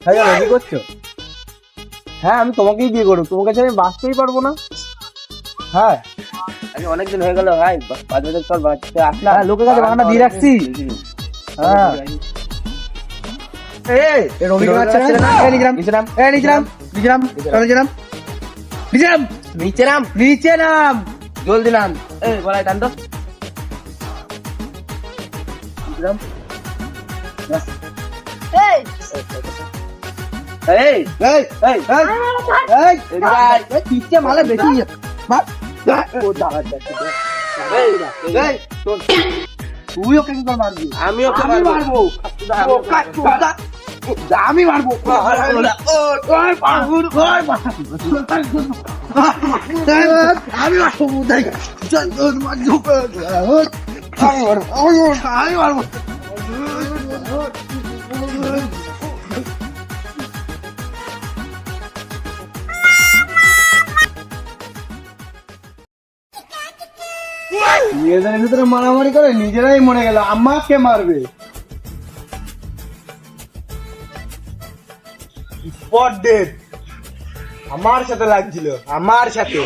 হ্যাঁ কি করছো? হ্যাঁ আমি তোমাকেই বিয়ে করবো, তোমার কাছে আমি বাঁচতেই পারবো না। হ্যাঁ আমি অনেকদিন হয়ে গেল ভাই, 5 বছর পর বাচ্চা আসলাম। হ্যাঁ, লোকের কাছে বাগানটা দিয়ে রাখছি। হ্যাঁ এই রবিবার ছেলে না, এই নিচে নাম, এই নিচে নাম, নিচে নাম, নিচে নাম, নিচে নাম, নিচে নাম, নিচে নাম। জলদি নাম। এই বলাই টান তো। নিচে নাম। এই এই এই এই এই এই এদিকে আয়। এই পিচ্ছে মালে বেশি মার। ও দাঁড়া যাচ্ছে। এই এই তুই ওকে কি করে মারবি? আমি ওকে আমি মারবো। মারবো। আমি ওকে মারবো। আমি মারবো। আমি মারবো। নিজেদের ভিতরে মারামারি করে নিজেরাই মরে গেল, আমাকে মারবে। স্পট ডেট আমার সাথে লাগছিল, আমার সাথে।